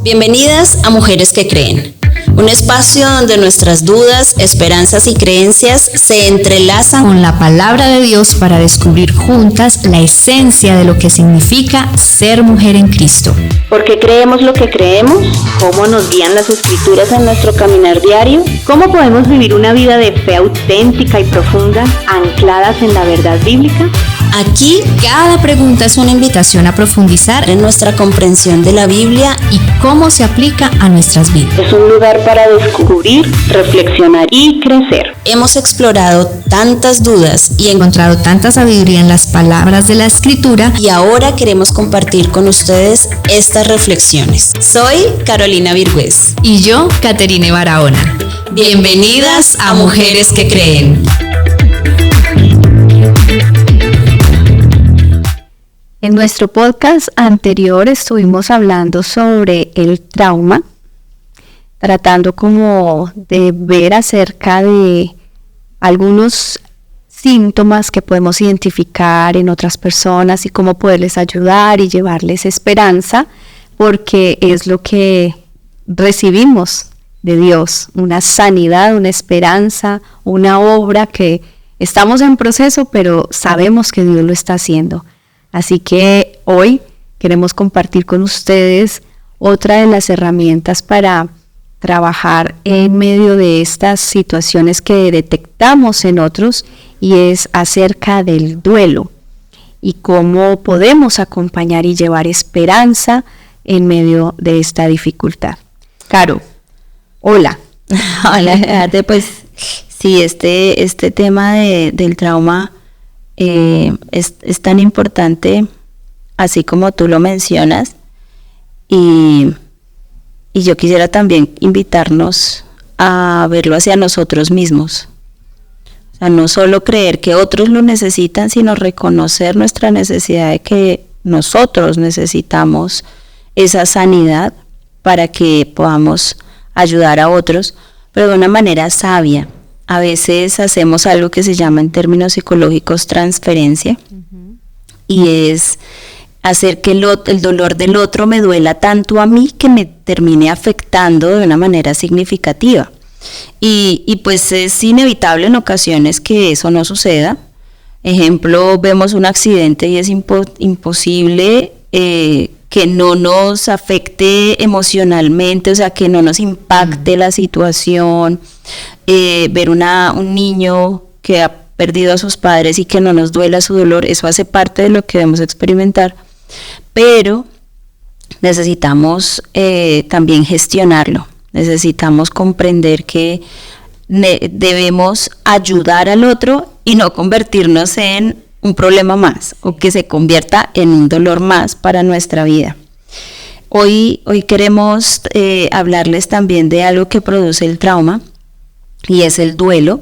Bienvenidas a Mujeres que Creen, un espacio donde nuestras dudas, esperanzas y creencias se entrelazan con la palabra de Dios para descubrir juntas la esencia de lo que significa ser mujer en Cristo. ¿Por qué creemos lo que creemos? ¿Cómo nos guían las Escrituras en nuestro caminar diario? ¿Cómo podemos vivir una vida de fe auténtica y profunda, ancladas en la verdad bíblica? Aquí, cada pregunta es una invitación a profundizar en nuestra comprensión de la Biblia y cómo se aplica a nuestras vidas. Es un lugar para descubrir, reflexionar y crecer. Hemos explorado tantas dudas y encontrado tanta sabiduría en las palabras de la Escritura, y ahora queremos compartir con ustedes estas reflexiones. Soy Carolina Virgüez. Y yo, Caterine Barahona. Bienvenidas a Mujeres que Creen. En nuestro podcast anterior estuvimos hablando sobre el trauma, tratando como de ver acerca de algunos síntomas que podemos identificar en otras personas y cómo poderles ayudar y llevarles esperanza, porque es lo que recibimos de Dios, una sanidad, una esperanza, una obra que estamos en proceso, pero sabemos que Dios lo está haciendo. Así que hoy queremos compartir con ustedes otra de las herramientas para trabajar en medio de estas situaciones que detectamos en otros, y es acerca del duelo y cómo podemos acompañar y llevar esperanza en medio de esta dificultad. Caro, hola. Hola, pues sí, este tema del trauma es tan importante, así como tú lo mencionas, y yo quisiera también invitarnos a verlo hacia nosotros mismos. O sea, no solo creer que otros lo necesitan, sino reconocer nuestra necesidad de que nosotros necesitamos esa sanidad para que podamos ayudar a otros, pero de una manera sabia. A veces hacemos algo que se llama en términos psicológicos transferencia, y es hacer que el dolor del otro me duela tanto a mí que me termine afectando de una manera significativa. Y pues es inevitable en ocasiones que eso no suceda. Ejemplo, vemos un accidente y es imposible que no nos afecte emocionalmente, o sea, que no nos impacte la situación. Ver un niño que ha perdido a sus padres y que no nos duela su dolor, eso hace parte de lo que debemos experimentar, pero necesitamos también gestionarlo, necesitamos comprender que debemos ayudar al otro y no convertirnos en un problema más, o que se convierta en un dolor más para nuestra vida. Hoy queremos hablarles también de algo que produce el trauma, y es el duelo.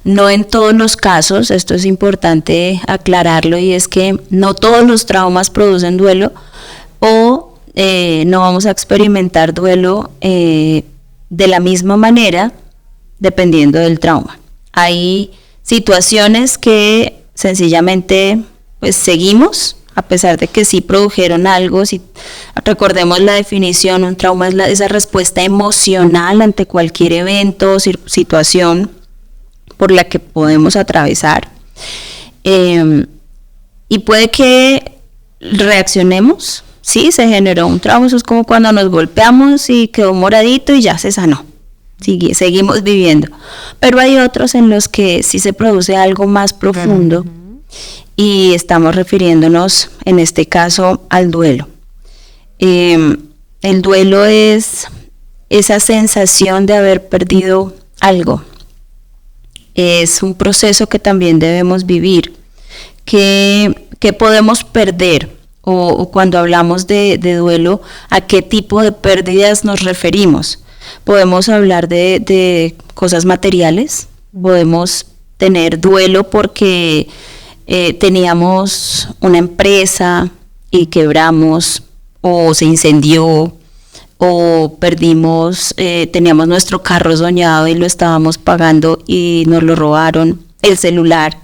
No en todos los casos, esto es importante aclararlo, y es que no todos los traumas producen duelo, o no vamos a experimentar duelo de la misma manera dependiendo del trauma. Hay situaciones que sencillamente pues seguimos, a pesar de que sí produjeron algo. Si recordemos la definición, un trauma es esa respuesta emocional ante cualquier evento o situación por la que podemos atravesar. Y puede que reaccionemos, sí, se generó un trauma, eso es como cuando nos golpeamos y quedó moradito y ya se sanó. Seguimos viviendo. Pero hay otros en los que sí se produce algo más profundo, y estamos refiriéndonos en este caso al duelo. El duelo es esa sensación de haber perdido algo. Es un proceso que también debemos vivir, que podemos perder, o cuando hablamos de duelo, ¿a qué tipo de pérdidas nos referimos? Podemos hablar de cosas materiales, podemos tener duelo porque teníamos una empresa y quebramos, o se incendió, o perdimos, teníamos nuestro carro soñado y lo estábamos pagando y nos lo robaron, el celular.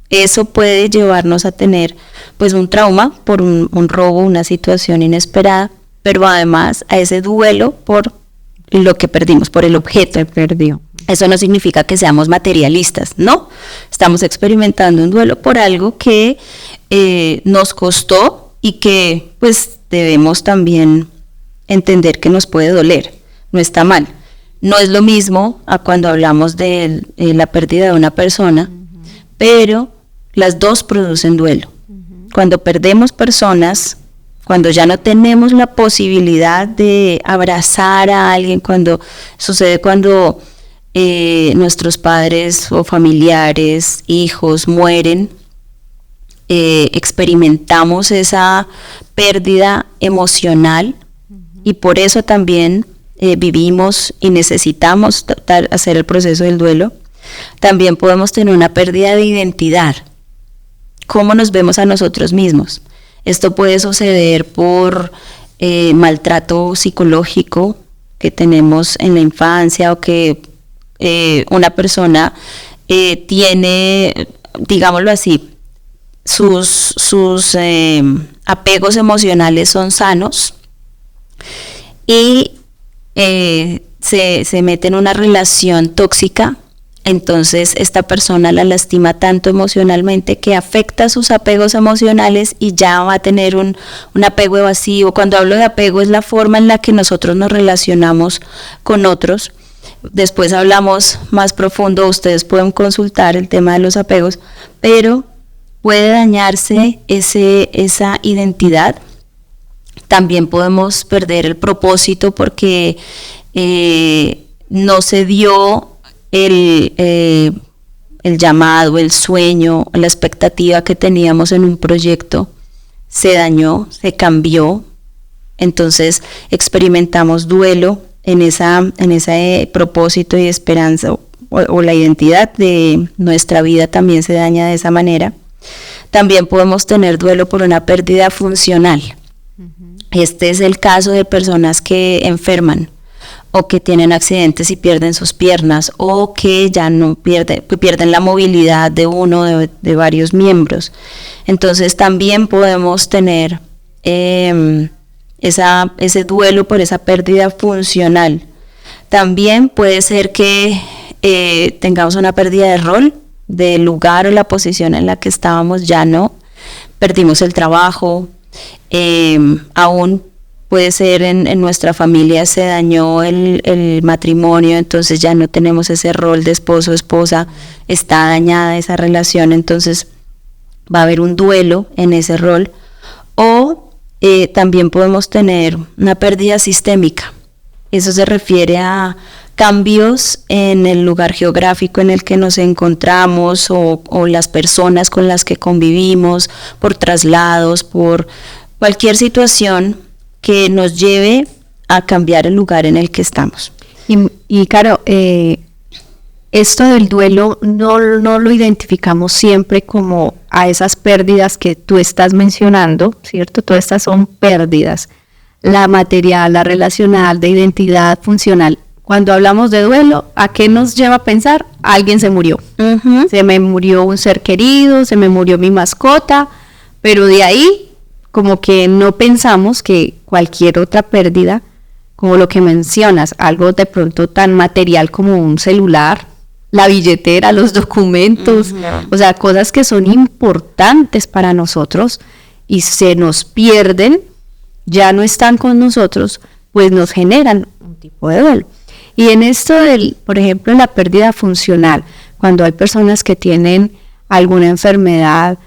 Eso puede llevarnos a tener pues un trauma por un robo, una situación inesperada. pero además a ese duelo por lo que perdimos, por el objeto. Se perdió. Eso no significa que seamos materialistas, ¿no? Estamos experimentando un duelo por algo que nos costó y que pues debemos también entender que nos puede doler, no está mal. No es lo mismo a cuando hablamos de la pérdida de una persona, pero las dos producen duelo. Cuando perdemos personas, cuando ya no tenemos la posibilidad de abrazar a alguien, cuando nuestros padres o familiares, hijos mueren, experimentamos esa pérdida emocional y por eso también vivimos y necesitamos hacer el proceso del duelo. También podemos tener una pérdida de identidad. ¿Cómo nos vemos a nosotros mismos? Esto puede suceder por maltrato psicológico que tenemos en la infancia o que una persona tiene, digámoslo así, sus apegos emocionales son sanos y se mete en una relación tóxica. Entonces esta persona la lastima tanto emocionalmente que afecta sus apegos emocionales y ya va a tener un apego evasivo. Cuando hablo de apego es la forma en la que nosotros nos relacionamos con otros. Después hablamos más profundo, ustedes pueden consultar el tema de los apegos, pero puede dañarse esa identidad. También podemos perder el propósito porque no se dio el llamado, el sueño, la expectativa que teníamos en un proyecto, se dañó, se cambió, entonces experimentamos duelo en ese propósito y esperanza o la identidad de nuestra vida también se daña de esa manera. También podemos tener duelo por una pérdida funcional. Este es el caso de personas que enferman o que tienen accidentes y pierden sus piernas, o que ya no pierden la movilidad de uno de varios miembros. Entonces también podemos tener ese duelo por esa pérdida funcional. También puede ser que tengamos una pérdida de rol, del lugar o la posición en la que estábamos, ya no, perdimos el trabajo, aún puede ser en nuestra familia se dañó el matrimonio, entonces ya no tenemos ese rol de esposo o esposa, está dañada esa relación, entonces va a haber un duelo en ese rol. O también podemos tener una pérdida sistémica. Eso se refiere a cambios en el lugar geográfico en el que nos encontramos o las personas con las que convivimos, por traslados, por cualquier situación que nos lleve a cambiar el lugar en el que estamos. Y Caro, esto del duelo no lo identificamos siempre como a esas pérdidas que tú estás mencionando, ¿cierto? Todas estas son pérdidas, la material, la relacional, de identidad funcional. Cuando hablamos de duelo, ¿a qué nos lleva a pensar? Alguien se murió. Uh-huh. Se me murió un ser querido, se me murió mi mascota, pero de ahí como que no pensamos que cualquier otra pérdida, como lo que mencionas, algo de pronto tan material como un celular, la billetera, los documentos, o sea, cosas que son importantes para nosotros y se nos pierden, ya no están con nosotros, pues nos generan un tipo de duelo. Y en esto por ejemplo, la pérdida funcional, cuando hay personas que tienen alguna enfermedad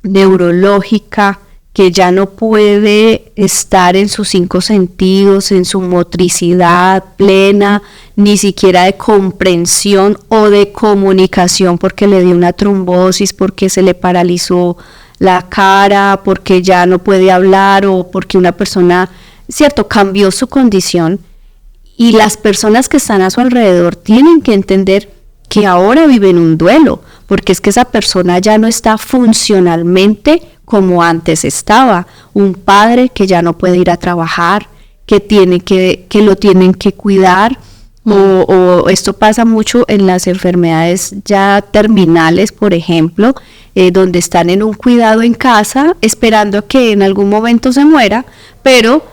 neurológica, que ya no puede estar en sus 5 sentidos, en su motricidad plena, ni siquiera de comprensión o de comunicación, porque le dio una trombosis, porque se le paralizó la cara, porque ya no puede hablar, o porque una persona, cierto, cambió su condición, y las personas que están a su alrededor tienen que entender que ahora viven un duelo, porque es que esa persona ya no está funcionalmente como antes estaba. Un padre que ya no puede ir a trabajar, que lo tienen que cuidar, o esto pasa mucho en las enfermedades ya terminales, por ejemplo, donde están en un cuidado en casa, esperando que en algún momento se muera, pero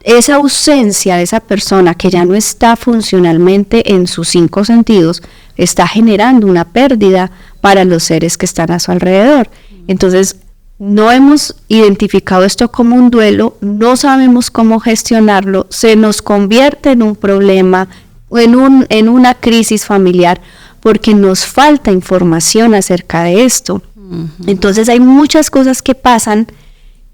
esa ausencia de esa persona que ya no está funcionalmente en sus 5 sentidos, está generando una pérdida para los seres que están a su alrededor. Entonces, no hemos identificado esto como un duelo, no sabemos cómo gestionarlo, se nos convierte en un problema, en una crisis familiar, porque nos falta información acerca de esto. Entonces hay muchas cosas que pasan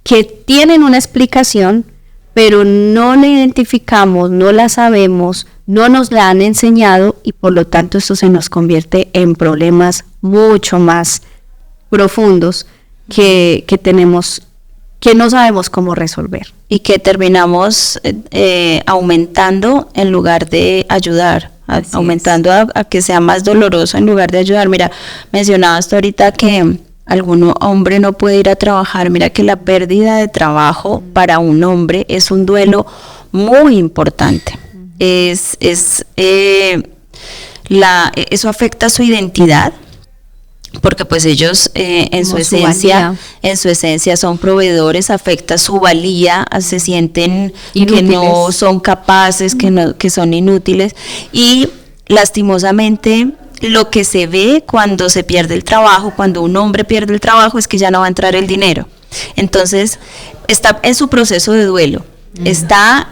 que tienen una explicación, pero no la identificamos, no la sabemos, no nos la han enseñado y por lo tanto esto se nos convierte en problemas mucho más profundos que tenemos, que no sabemos cómo resolver. Y que terminamos aumentando en lugar de ayudar, aumentando a que sea más doloroso en lugar de ayudar. Mira, mencionabas ahorita que algún hombre no puede ir a trabajar. Mira que la pérdida de trabajo para un hombre es un duelo muy importante. Eso afecta su identidad, porque pues ellos en su esencia son proveedores, afecta su valía, se sienten inútiles, que no son capaces, que son inútiles, y lastimosamente lo que se ve cuando se pierde el trabajo, cuando un hombre pierde el trabajo, es que ya no va a entrar el dinero. Entonces está en su proceso de duelo, está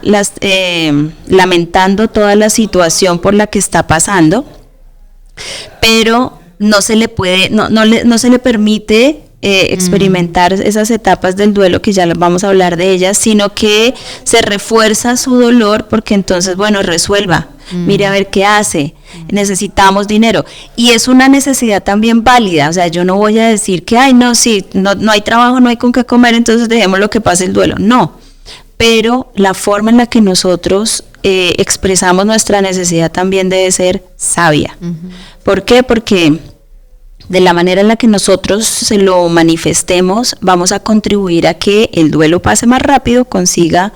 lamentando toda la situación por la que está pasando, pero no se le permite experimentar esas etapas del duelo, que ya vamos a hablar de ellas, sino que se refuerza su dolor, porque entonces, bueno, resuelva, mire a ver qué hace, necesitamos dinero, y es una necesidad también válida. O sea, yo no voy a decir que, no hay trabajo, no hay con qué comer, entonces dejemos lo que pase el duelo, no, pero la forma en la que nosotros expresamos nuestra necesidad también debe ser sabia. ¿Por qué? Porque de la manera en la que nosotros se lo manifestemos, vamos a contribuir a que el duelo pase más rápido, consiga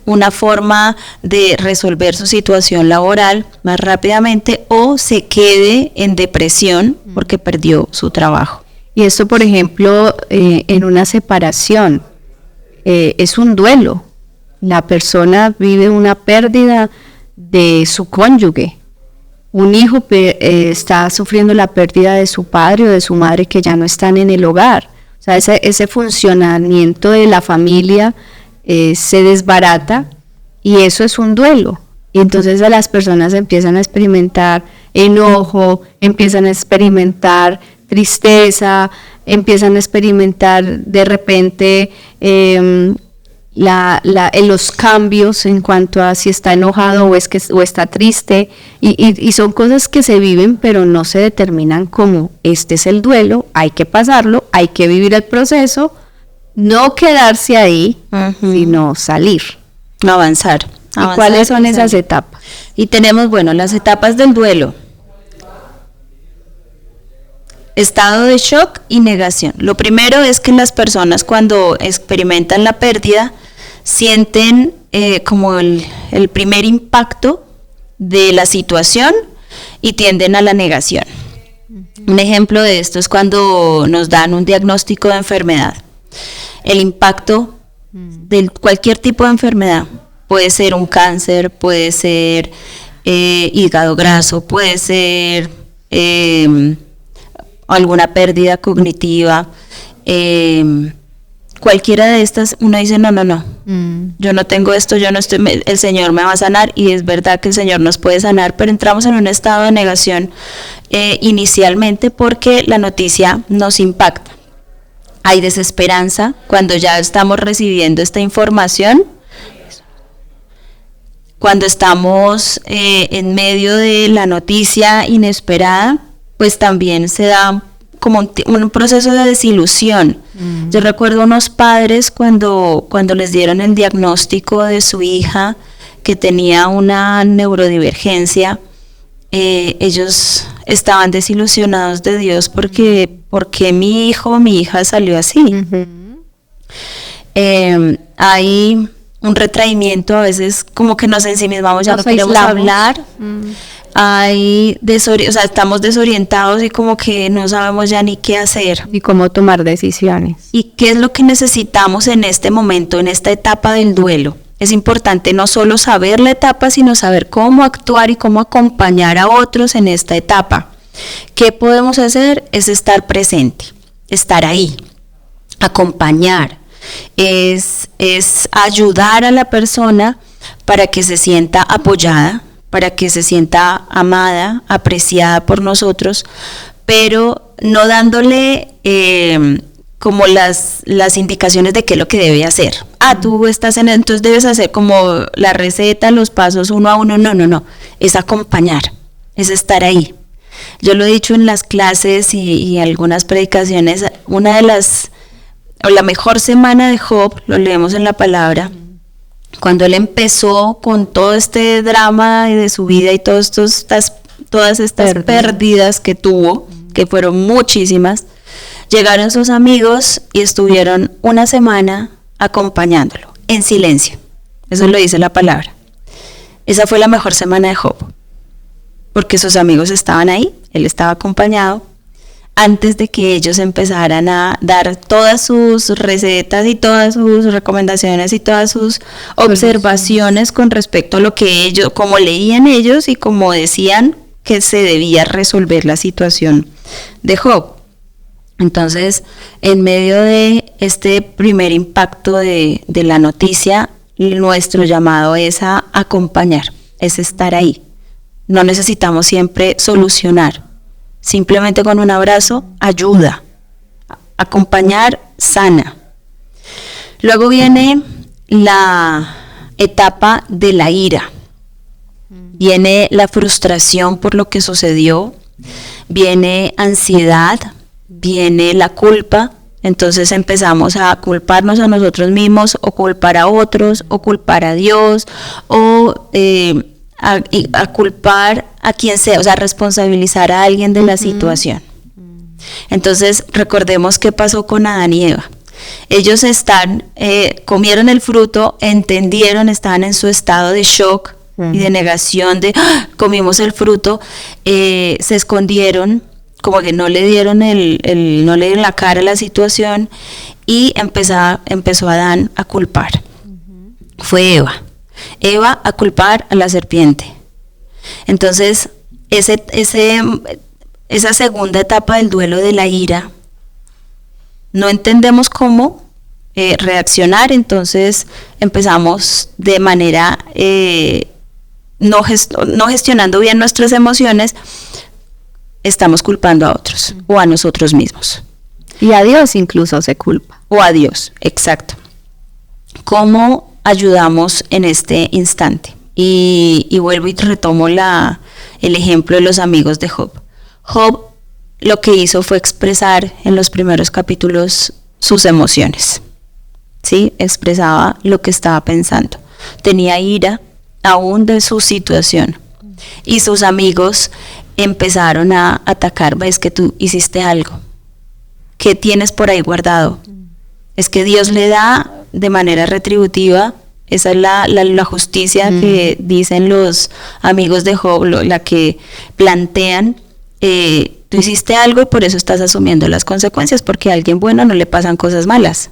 una forma de resolver su situación laboral más rápidamente, o se quede en depresión porque perdió su trabajo. Y esto, por ejemplo, en una separación, es un duelo. La persona vive una pérdida de su cónyuge. Un hijo está sufriendo la pérdida de su padre o de su madre, que ya no están en el hogar. O sea, ese funcionamiento de la familia se desbarata, y eso es un duelo. Y entonces las personas empiezan a experimentar enojo, empiezan a experimentar tristeza, empiezan a experimentar de repente los cambios en cuanto a si está enojado o está triste, y son cosas que se viven, pero no se determinan como este es el duelo, hay que pasarlo, hay que vivir el proceso, no quedarse ahí, sino salir. Avanzar. ¿Y cuáles son esas etapas? Y tenemos, las etapas del duelo. Estado de shock y negación. Lo primero es que las personas, cuando experimentan la pérdida, sienten como el primer impacto de la situación y tienden a la negación. Un ejemplo de esto es cuando nos dan un diagnóstico de enfermedad. El impacto de cualquier tipo de enfermedad, puede ser un cáncer, puede ser hígado graso, puede ser alguna pérdida cognitiva, cualquiera de estas, uno dice no, yo no tengo esto, yo no estoy, el Señor me va a sanar, y es verdad que el Señor nos puede sanar, pero entramos en un estado de negación inicialmente, porque la noticia nos impacta. Hay desesperanza cuando ya estamos recibiendo esta información, cuando estamos en medio de la noticia inesperada, pues también se da como un proceso de desilusión. Yo recuerdo unos padres cuando les dieron el diagnóstico de su hija que tenía una neurodivergencia, ellos estaban desilusionados de Dios porque mi hijo o mi hija salió así. Hay un retraimiento, a veces como que nos ensimismamos, ya no queremos hablar. estamos desorientados y como que no sabemos ya ni qué hacer. Y cómo tomar decisiones. ¿Y qué es lo que necesitamos en este momento, en esta etapa del duelo? Es importante no solo saber la etapa, sino saber cómo actuar y cómo acompañar a otros en esta etapa. ¿Qué podemos hacer? Es estar presente, estar ahí, acompañar, es ayudar a la persona para que se sienta apoyada, para que se sienta amada, apreciada por nosotros, pero no dándole como las indicaciones de qué es lo que debe hacer. Tú estás entonces debes hacer como la receta, los pasos uno a uno. No, es acompañar, es estar ahí. Yo lo he dicho en las clases y algunas predicaciones, la mejor semana de Job, lo leemos en la palabra, cuando él empezó con todo este drama de su vida y todas estas pérdidas que tuvo, que fueron muchísimas, llegaron sus amigos y estuvieron una semana acompañándolo, en silencio. Eso lo dice la palabra. Esa fue la mejor semana de Job, porque sus amigos estaban ahí, él estaba acompañado, antes de que ellos empezaran a dar todas sus recetas y todas sus recomendaciones y todas sus observaciones con respecto a lo que ellos, como leían ellos y como decían que se debía resolver la situación de Job. Entonces, en medio de este primer impacto de la noticia, nuestro llamado es a acompañar, es estar ahí. No necesitamos siempre solucionar. Simplemente con un abrazo ayuda. Acompañar sana. Luego viene la etapa de la ira. Viene la frustración por lo que sucedió. Viene ansiedad. Viene la culpa. Entonces empezamos a culparnos a nosotros mismos, o culpar a otros, o culpar a Dios, o a culpar a quien sea, o sea, responsabilizar a alguien de la situación. Entonces, recordemos qué pasó con Adán y Eva. Ellos comieron el fruto, entendieron, estaban en su estado de shock y de negación de comimos el fruto, se escondieron, como que no le dieron no le dieron la cara a la situación, y empezó Adán a culpar. Fue Eva a culpar a la serpiente. Entonces, esa segunda etapa del duelo de la ira, no entendemos cómo reaccionar, entonces empezamos de manera no gestionando bien nuestras emociones, estamos culpando a otros o a nosotros mismos. Y a Dios incluso se culpa. O a Dios, exacto. ¿Cómo ayudamos en este instante? Y vuelvo y retomo el ejemplo de los amigos de Job. Job lo que hizo fue expresar en los primeros capítulos sus emociones. ¿Sí? Expresaba lo que estaba pensando. Tenía ira aún de su situación. Y sus amigos empezaron a atacar. ¿Ves que tú hiciste algo? ¿Qué tienes por ahí guardado? Es que Dios le da de manera retributiva. Esa es la justicia que dicen los amigos de Job, la que plantean. Tú hiciste algo y por eso estás asumiendo las consecuencias, porque a alguien bueno no le pasan cosas malas.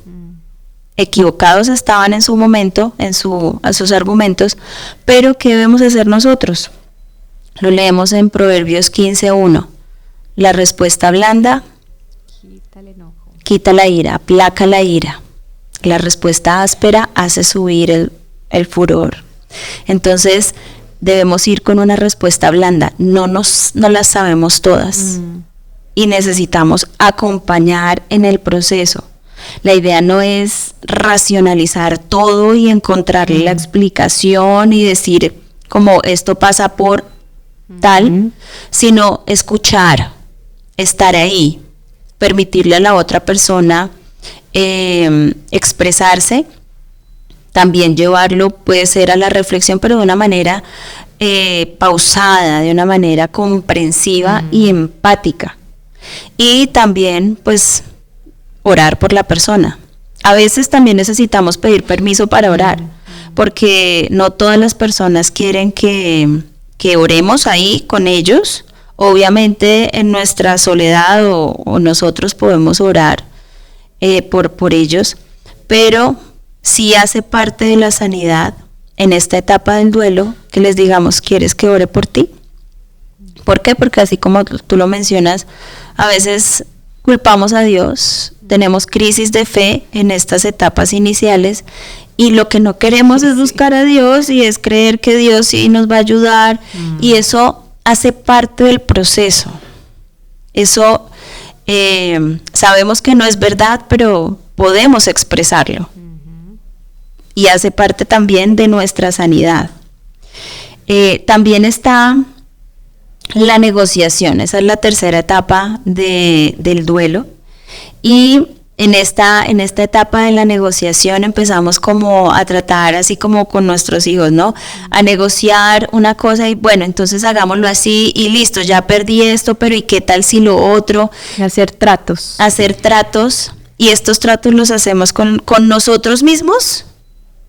Equivocados estaban en su momento, a sus argumentos, pero ¿qué debemos hacer nosotros? Lo leemos en Proverbios 15:1. La respuesta blanda quita la ira, aplaca la ira. La respuesta áspera hace subir el furor. Entonces, debemos ir con una respuesta blanda. No las sabemos todas. Y necesitamos acompañar en el proceso. La idea no es racionalizar todo y encontrarle la explicación y decir como esto pasa por tal, sino escuchar, estar ahí, permitirle a la otra persona expresarse, también llevarlo puede ser a la reflexión, pero de una manera pausada, de una manera comprensiva y empática. Y también pues orar por la persona. A veces también necesitamos pedir permiso para orar, porque no todas las personas quieren que que oremos ahí con ellos. Obviamente en nuestra soledad o nosotros podemos orar por ellos, pero sí hace parte de la sanidad en esta etapa del duelo que les digamos, ¿quieres que ore por ti? ¿Por qué? Porque así como tú lo mencionas, a veces culpamos a Dios, tenemos crisis de fe en estas etapas iniciales y lo que no queremos es buscar a Dios y es creer que Dios sí nos va a ayudar y eso hace parte del proceso. Eso sabemos que no es verdad, pero podemos expresarlo y hace parte también de nuestra sanidad. También está la negociación, esa es la tercera etapa del duelo, y en esta etapa de la negociación empezamos como a tratar así como con nuestros hijos, ¿no? A negociar una cosa y bueno, entonces hagámoslo así y listo, ya perdí esto, pero ¿y qué tal si lo otro? Hacer tratos. Hacer tratos, y estos tratos los hacemos con nosotros mismos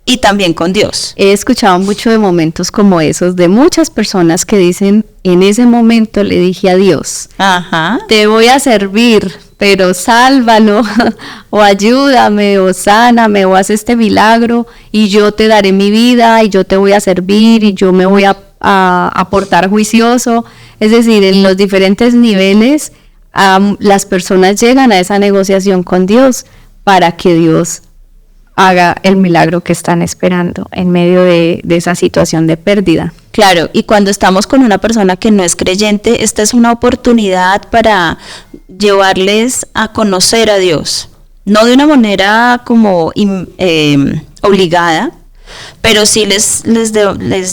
y también con Dios. He escuchado mucho de momentos como esos, de muchas personas que dicen, en ese momento le dije a Dios, Ajá. te voy a servir, pero sálvalo, o ayúdame, o sáname, o haz este milagro, y yo te daré mi vida, y yo te voy a servir, y yo me voy a portar juicioso. Es decir, en los diferentes niveles, las personas llegan a esa negociación con Dios para que Dios haga el milagro que están esperando en medio de esa situación de pérdida. Claro, y cuando estamos con una persona que no es creyente, esta es una oportunidad para llevarles a conocer a Dios, no de una manera como obligada, pero sí les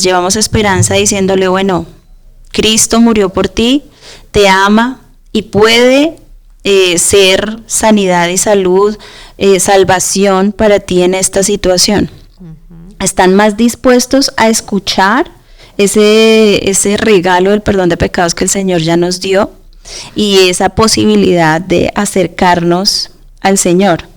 llevamos esperanza diciéndole, bueno, Cristo murió por ti, te ama y puede ser sanidad y salud, salvación para ti en esta situación. Están más dispuestos a escuchar ese regalo del perdón de pecados que el Señor ya nos dio y esa posibilidad de acercarnos al Señor.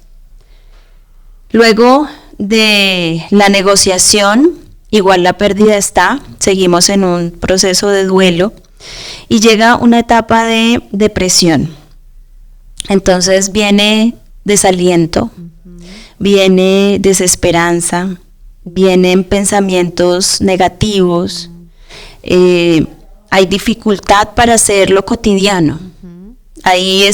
Luego de la negociación, igual la pérdida está, seguimos en un proceso de duelo y llega una etapa de depresión. Entonces viene desaliento, viene desesperanza, vienen pensamientos negativos, hay dificultad para hacer lo cotidiano. Ahí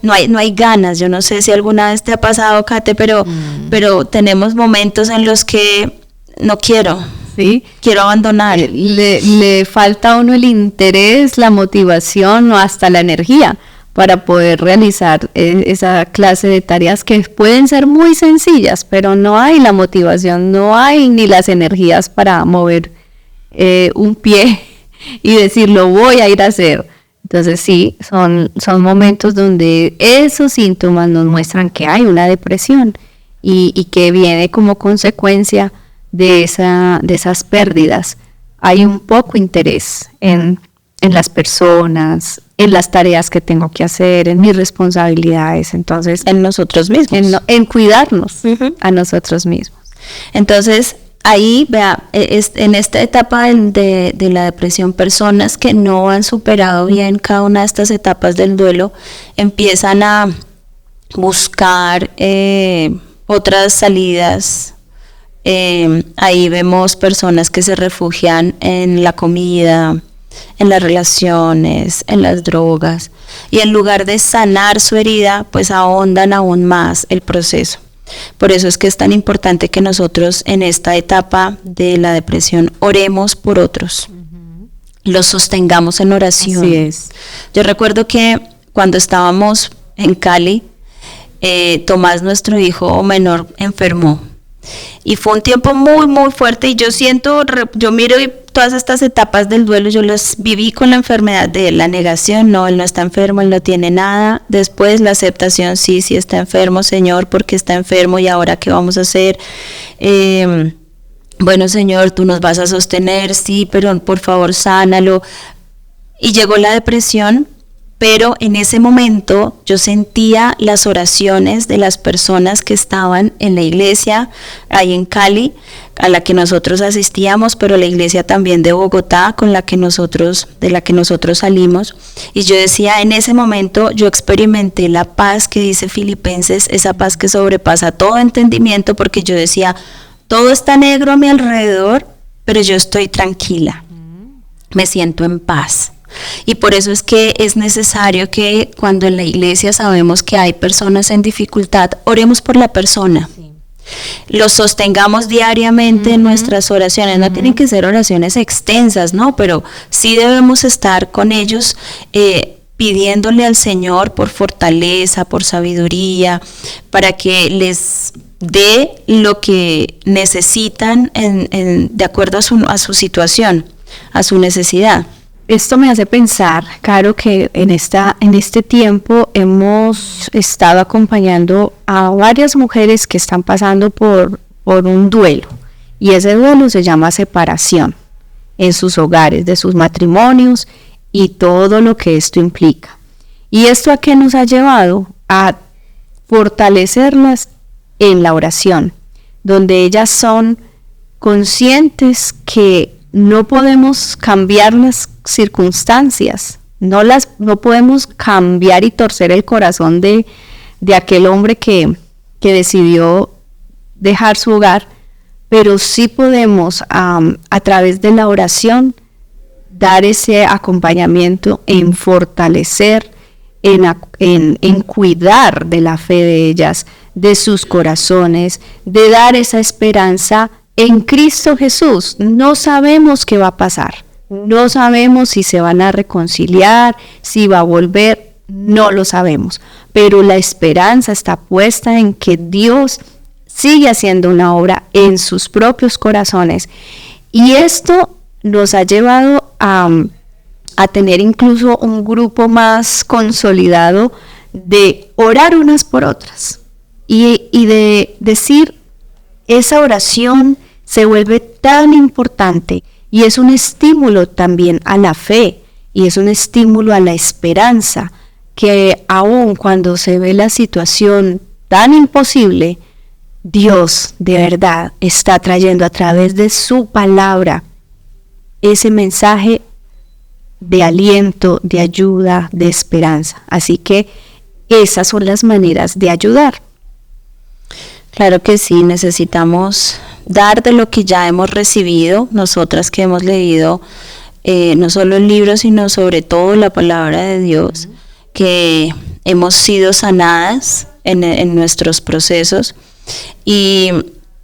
no hay ganas. Yo no sé si alguna vez te ha pasado, Kate, pero tenemos momentos en los que no quiero. ¿Sí? Quiero abandonar. Le falta a uno el interés, la motivación o hasta la energía para poder realizar esa clase de tareas que pueden ser muy sencillas, pero no hay la motivación, no hay ni las energías para mover un pie y decir, lo voy a ir a hacer. Entonces sí, son momentos donde esos síntomas nos muestran que hay una depresión y que viene como consecuencia de esas pérdidas. Hay un poco interés en las personas, en las tareas que tengo que hacer, en mis responsabilidades, entonces en nosotros mismos, en cuidarnos a nosotros mismos. Entonces ahí, vea, en esta etapa de la depresión, personas que no han superado bien cada una de estas etapas del duelo empiezan a buscar otras salidas. Ahí vemos personas que se refugian en la comida, en las relaciones, en las drogas, y en lugar de sanar su herida, pues ahondan aún más el proceso. Por eso es que es tan importante que nosotros en esta etapa de la depresión oremos por otros, los sostengamos en oración. Así es. Yo recuerdo que cuando estábamos en Cali, Tomás, nuestro hijo menor, enfermó. Y fue un tiempo muy, muy fuerte y yo miro todas estas etapas del duelo, yo las viví con la enfermedad de la negación, no, él no está enfermo, él no tiene nada. Después la aceptación, sí está enfermo, Señor, porque está enfermo y ahora ¿qué vamos a hacer? Bueno, Señor, tú nos vas a sostener, sí, pero por favor sánalo. Y llegó la depresión pero en ese momento yo sentía las oraciones de las personas que estaban en la iglesia ahí en Cali, a la que nosotros asistíamos, pero la iglesia también de Bogotá, de la que nosotros salimos. Y yo decía, en ese momento yo experimenté la paz que dice Filipenses, esa paz que sobrepasa todo entendimiento, porque yo decía, todo está negro a mi alrededor, pero yo estoy tranquila, me siento en paz. Y por eso es que es necesario que cuando en la iglesia sabemos que hay personas en dificultad, oremos por la persona. Los sostengamos diariamente en nuestras oraciones. No tienen que ser oraciones extensas, ¿no? Pero sí debemos estar con ellos pidiéndole al Señor por fortaleza, por sabiduría, para que les dé lo que necesitan de acuerdo a su situación, a su necesidad. Esto me hace pensar, Caro, que en este tiempo hemos estado acompañando a varias mujeres que están pasando por un duelo, y ese duelo se llama separación en sus hogares, de sus matrimonios y todo lo que esto implica. ¿Y esto a qué nos ha llevado? A fortalecerlas en la oración, donde ellas son conscientes que no podemos cambiar las circunstancias, no podemos cambiar y torcer el corazón de aquel hombre que decidió dejar su hogar, pero sí podemos a través de la oración dar ese acompañamiento en fortalecer, en cuidar de la fe de ellas, de sus corazones, de dar esa esperanza en Cristo Jesús. No sabemos qué va a pasar, no sabemos si se van a reconciliar, si va a volver, no lo sabemos, pero la esperanza está puesta en que Dios sigue haciendo una obra en sus propios corazones, y esto nos ha llevado a tener incluso un grupo más consolidado de orar unas por otras y de decir, esa oración se vuelve tan importante y es un estímulo también a la fe y es un estímulo a la esperanza, que aun cuando se ve la situación tan imposible, Dios de verdad está trayendo a través de su palabra ese mensaje de aliento, de ayuda, de esperanza. Así que esas son las maneras de ayudar. Claro que sí, necesitamos dar de lo que ya hemos recibido, nosotras que hemos leído no solo el libro, sino sobre todo la palabra de Dios, que hemos sido sanadas en nuestros procesos. Y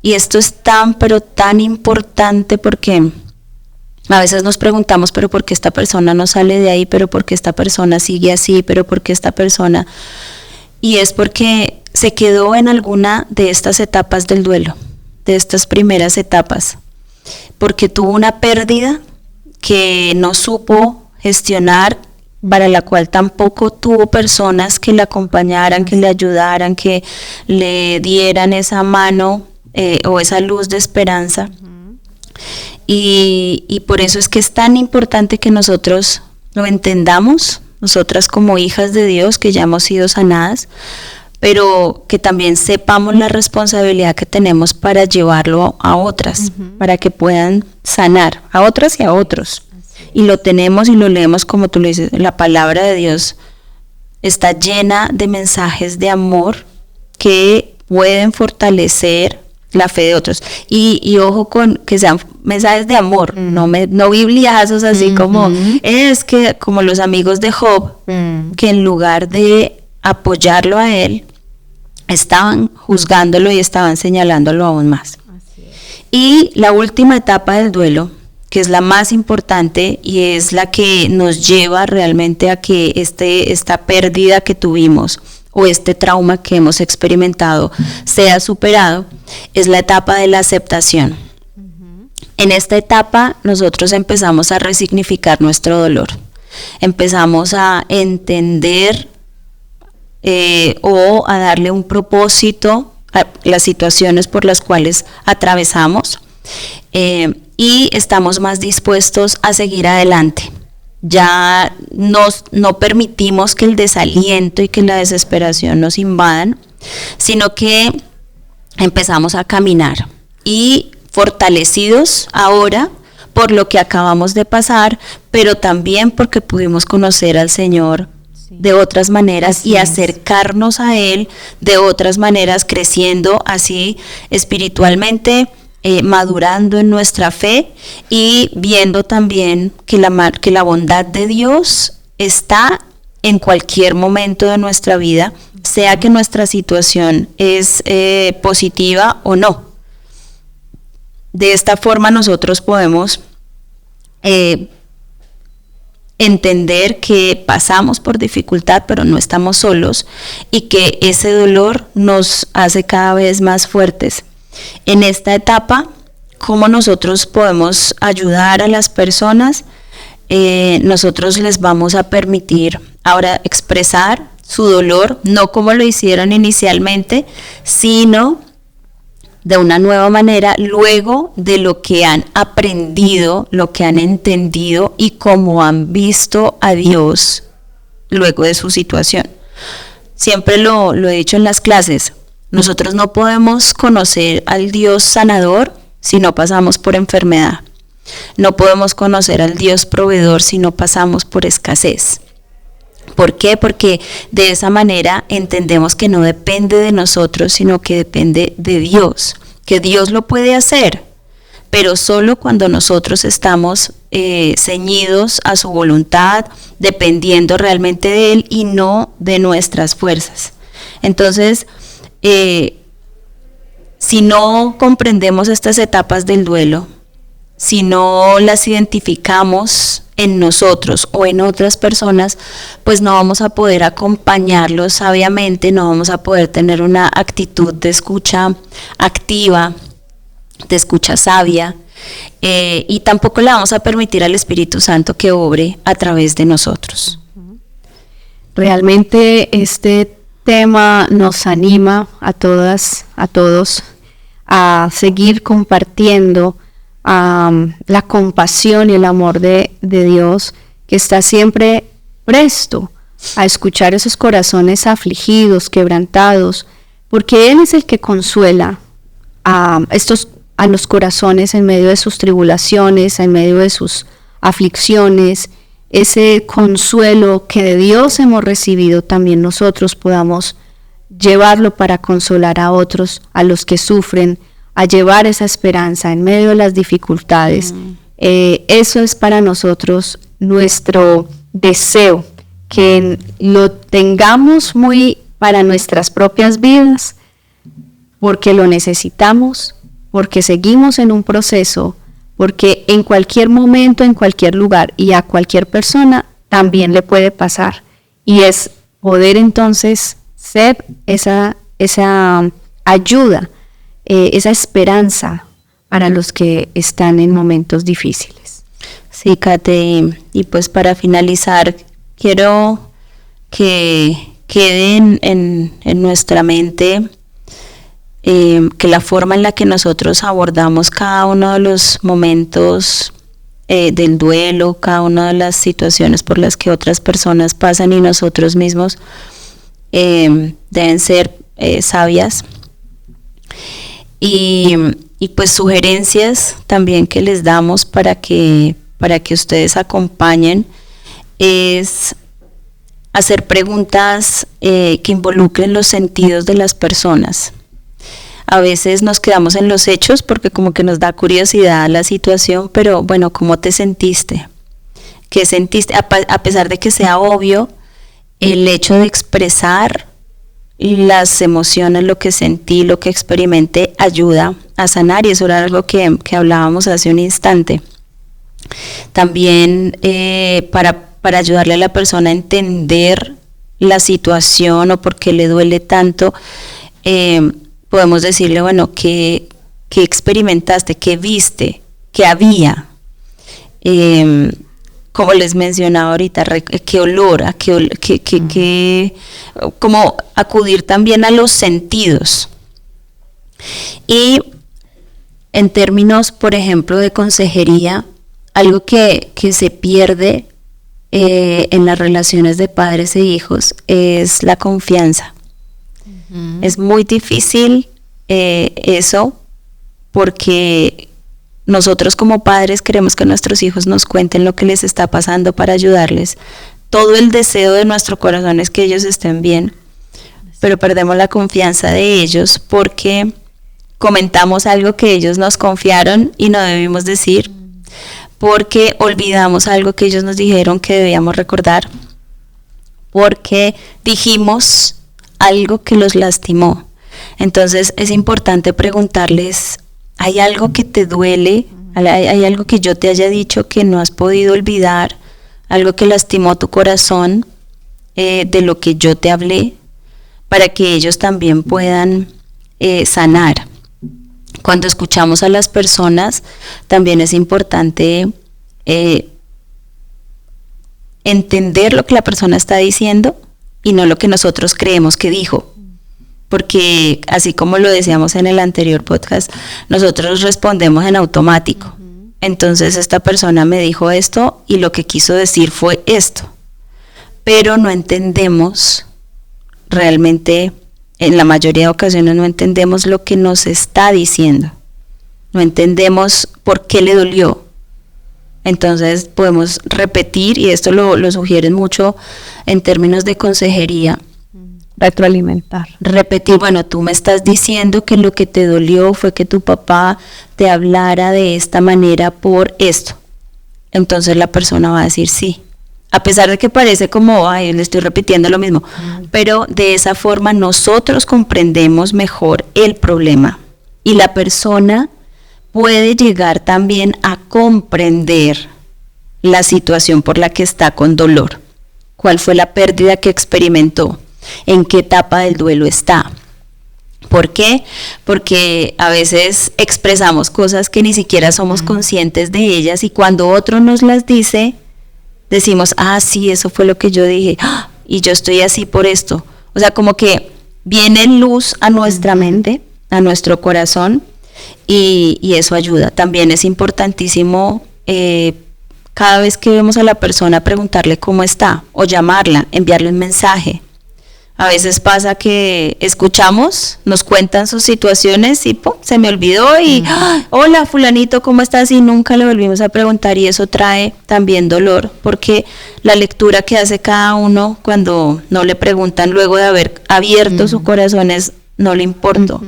esto es pero tan importante, porque a veces nos preguntamos, pero ¿por qué esta persona no sale de ahí? ¿Pero por qué esta persona sigue así? ¿Pero por qué esta persona? Y es porque se quedó en alguna de estas etapas del duelo, de estas primeras etapas, porque tuvo una pérdida que no supo gestionar, para la cual tampoco tuvo personas que le acompañaran, que le ayudaran, que le dieran esa mano o esa luz de esperanza. Y por eso es que es tan importante que nosotros lo entendamos, nosotras como hijas de Dios que ya hemos sido sanadas, pero que también sepamos la responsabilidad que tenemos para llevarlo a otras, para que puedan sanar a otras y a otros. Y lo tenemos y lo leemos, como tú le dices, la palabra de Dios está llena de mensajes de amor que pueden fortalecer la fe de otros. Y ojo con que sean mensajes de amor, no bibliazos así como, es que como los amigos de Job, que en lugar de apoyarlo a él, estaban juzgándolo y estaban señalándolo aún más. Y la última etapa del duelo, que es la más importante y es la que nos lleva realmente a que esta pérdida que tuvimos o este trauma que hemos experimentado sea superado, es la etapa de la aceptación. En esta etapa nosotros empezamos a resignificar nuestro dolor, empezamos a entender o a darle un propósito a las situaciones por las cuales atravesamos, y estamos más dispuestos a seguir adelante. ya no permitimos que el desaliento y que la desesperación nos invadan, sino que empezamos a caminar y fortalecidos ahora por lo que acabamos de pasar, pero también porque pudimos conocer al Señor de otras maneras y acercarnos a Él de otras maneras, creciendo así espiritualmente, madurando en nuestra fe y viendo también que la bondad de Dios está en cualquier momento de nuestra vida, sea que nuestra situación es positiva o no. De esta forma nosotros podemos entender que pasamos por dificultad, pero no estamos solos, y que ese dolor nos hace cada vez más fuertes. En esta etapa, ¿cómo nosotros podemos ayudar a las personas? Nosotros les vamos a permitir ahora expresar su dolor, no como lo hicieron inicialmente, sino de una nueva manera, luego de lo que han aprendido, lo que han entendido y cómo han visto a Dios luego de su situación. Siempre lo he dicho en las clases, nosotros no podemos conocer al Dios sanador si no pasamos por enfermedad. No podemos conocer al Dios proveedor si no pasamos por escasez. ¿Por qué? Porque de esa manera entendemos que no depende de nosotros, sino que depende de Dios, que Dios lo puede hacer, pero solo cuando nosotros estamos ceñidos a su voluntad, dependiendo realmente de Él y no de nuestras fuerzas. Entonces, si no comprendemos estas etapas del duelo, si no las identificamos en nosotros o en otras personas, pues no vamos a poder acompañarlos sabiamente, no vamos a poder tener una actitud de escucha activa, de escucha sabia, y tampoco le vamos a permitir al Espíritu Santo que obre a través de nosotros. Realmente este tema nos anima a todas, a todos, a seguir compartiendo la compasión y el amor de Dios, que está siempre presto a escuchar esos corazones afligidos, quebrantados, porque Él es el que consuela a los corazones en medio de sus tribulaciones, en medio de sus aflicciones. Ese consuelo que de Dios hemos recibido, también nosotros podamos llevarlo para consolar a otros, a los que sufren, a llevar esa esperanza en medio de las dificultades. Eso es para nosotros nuestro deseo, que lo tengamos muy para nuestras propias vidas, porque lo necesitamos, porque seguimos en un proceso, porque en cualquier momento, en cualquier lugar y a cualquier persona también le puede pasar. Y es poder entonces ser esa ayuda, esa esperanza para los que están en momentos difíciles. Sí, Kate, y pues para finalizar, quiero que quede en nuestra mente que la forma en la que nosotros abordamos cada uno de los momentos del duelo, cada una de las situaciones por las que otras personas pasan y nosotros mismos, deben ser sabias. Y pues sugerencias también que les damos para que ustedes acompañen es hacer preguntas que involucren los sentidos de las personas. A veces nos quedamos en los hechos porque como que nos da curiosidad la situación, pero bueno, ¿cómo te sentiste? ¿Qué sentiste? A pesar de que sea obvio, el hecho de expresar las emociones, lo que sentí, lo que experimenté, ayuda a sanar, y eso era algo que hablábamos hace un instante. También para ayudarle a la persona a entender la situación o por qué le duele tanto, podemos decirle, bueno, ¿qué experimentaste? ¿Qué viste? ¿Qué había? Como les mencionaba ahorita, qué olor, como acudir también a los sentidos. Y en términos, por ejemplo, de consejería, algo que se pierde en las relaciones de padres e hijos es la confianza. Es muy difícil eso, porque nosotros como padres queremos que nuestros hijos nos cuenten lo que les está pasando para ayudarles. Todo el deseo de nuestro corazón es que ellos estén bien, pero perdemos la confianza de ellos porque comentamos algo que ellos nos confiaron y no debimos decir, porque olvidamos algo que ellos nos dijeron que debíamos recordar, porque dijimos algo que los lastimó. Entonces es importante preguntarles, ¿hay algo que te duele? ¿Hay algo que yo te haya dicho que no has podido olvidar? ¿Algo que lastimó tu corazón de lo que yo te hablé? Para que ellos también puedan sanar. Cuando escuchamos a las personas, también es importante entender lo que la persona está diciendo y no lo que nosotros creemos que dijo. Porque así como lo decíamos en el anterior podcast, nosotros respondemos en automático. Entonces esta persona me dijo esto y lo que quiso decir fue esto. Pero no entendemos realmente, en la mayoría de ocasiones no entendemos lo que nos está diciendo. No entendemos por qué le dolió. Entonces podemos repetir, y esto lo sugieren mucho en términos de consejería. Retroalimentar. Repetir, bueno, tú me estás diciendo que lo que te dolió fue que tu papá te hablara de esta manera por esto. Entonces la persona va a decir sí. A pesar de que parece como, ay, le estoy repitiendo lo mismo. Pero de esa forma nosotros comprendemos mejor el problema. Y la persona puede llegar también a comprender la situación por la que está con dolor. ¿Cuál fue la pérdida que experimentó? ¿En qué etapa del duelo está? ¿Por qué? Porque a veces expresamos cosas que ni siquiera somos conscientes de ellas, y cuando otro nos las dice, decimos, ah, sí, eso fue lo que yo dije, y yo estoy así por esto. O sea, como que viene luz a nuestra mente, a nuestro corazón, y eso ayuda. También es importantísimo cada vez que vemos a la persona preguntarle cómo está, o llamarla, enviarle un mensaje. A veces pasa que escuchamos, nos cuentan sus situaciones y ¡pum!, se me olvidó y hola fulanito, ¿cómo estás? Y nunca le volvimos a preguntar, y eso trae también dolor, porque la lectura que hace cada uno cuando no le preguntan luego de haber abierto su corazón es, no le importo,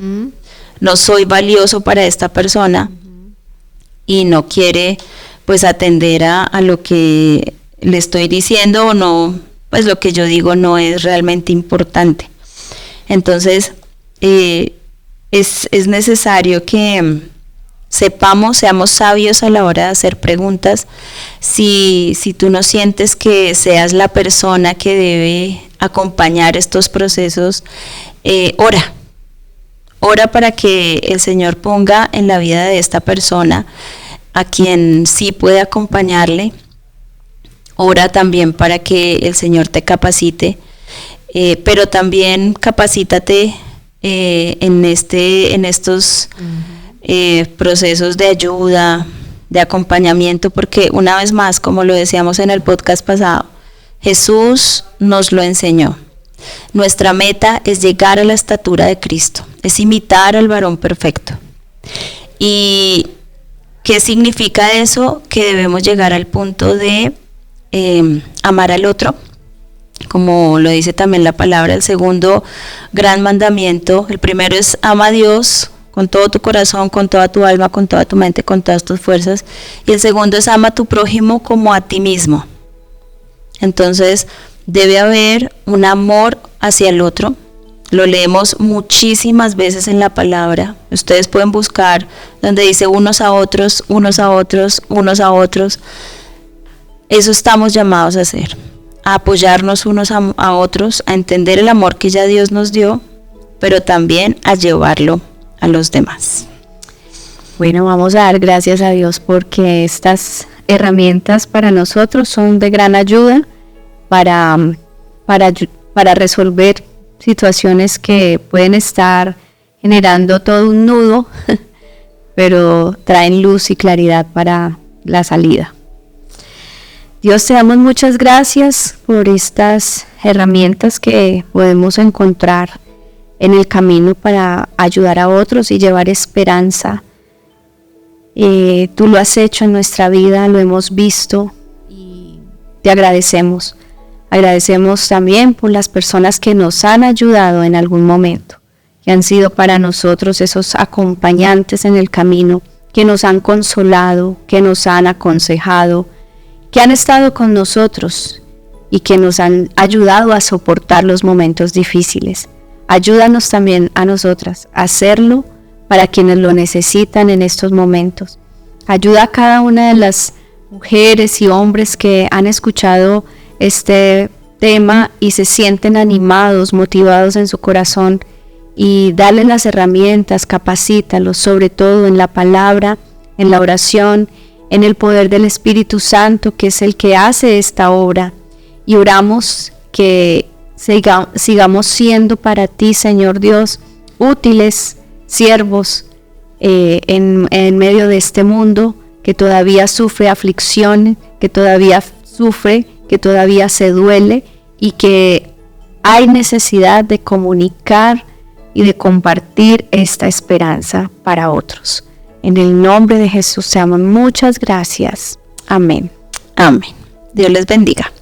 no soy valioso para esta persona, y no quiere pues atender a lo que le estoy diciendo, o no, pues lo que yo digo no es realmente importante. Entonces es necesario que seamos sabios a la hora de hacer preguntas. Si tú no sientes que seas la persona que debe acompañar estos procesos, ora para que el Señor ponga en la vida de esta persona a quien sí puede acompañarle. Ora también para que el Señor te capacite, pero también capacítate en estos procesos de ayuda, de acompañamiento, porque una vez más, como lo decíamos en el podcast pasado, Jesús nos lo enseñó. Nuestra meta es llegar a la estatura de Cristo, es imitar al varón perfecto. ¿Y qué significa eso? Que debemos llegar al punto de amar al otro, como lo dice también la palabra. El segundo gran mandamiento, el primero es ama a Dios con todo tu corazón, con toda tu alma, con toda tu mente, con todas tus fuerzas, y el segundo es ama a tu prójimo como a ti mismo. Entonces debe haber un amor hacia el otro. Lo leemos muchísimas veces en la palabra. Ustedes pueden buscar donde dice unos a otros, unos a otros, unos a otros. Eso estamos llamados a hacer, a apoyarnos unos a otros, a entender el amor que ya Dios nos dio, pero también a llevarlo a los demás. Bueno, vamos a dar gracias a Dios porque estas herramientas para nosotros son de gran ayuda para resolver situaciones que pueden estar generando todo un nudo, pero traen luz y claridad para la salida. Dios, te damos muchas gracias por estas herramientas que podemos encontrar en el camino para ayudar a otros y llevar esperanza. Tú lo has hecho en nuestra vida, lo hemos visto y te agradecemos. Agradecemos también por las personas que nos han ayudado en algún momento, que han sido para nosotros esos acompañantes en el camino, que nos han consolado, que nos han aconsejado, que han estado con nosotros y que nos han ayudado a soportar los momentos difíciles. Ayúdanos también a nosotras a hacerlo para quienes lo necesitan en estos momentos. Ayuda a cada una de las mujeres y hombres que han escuchado este tema y se sienten animados, motivados en su corazón, y darles las herramientas, capacítalos, sobre todo en la palabra, en la oración, en el poder del Espíritu Santo, que es el que hace esta obra. Y oramos que sigamos siendo para ti, Señor Dios, útiles siervos en medio de este mundo que todavía sufre aflicción, que todavía sufre, que todavía se duele y que hay necesidad de comunicar y de compartir esta esperanza para otros. En el nombre de Jesús te damos muchas gracias. Amén. Amén. Dios les bendiga.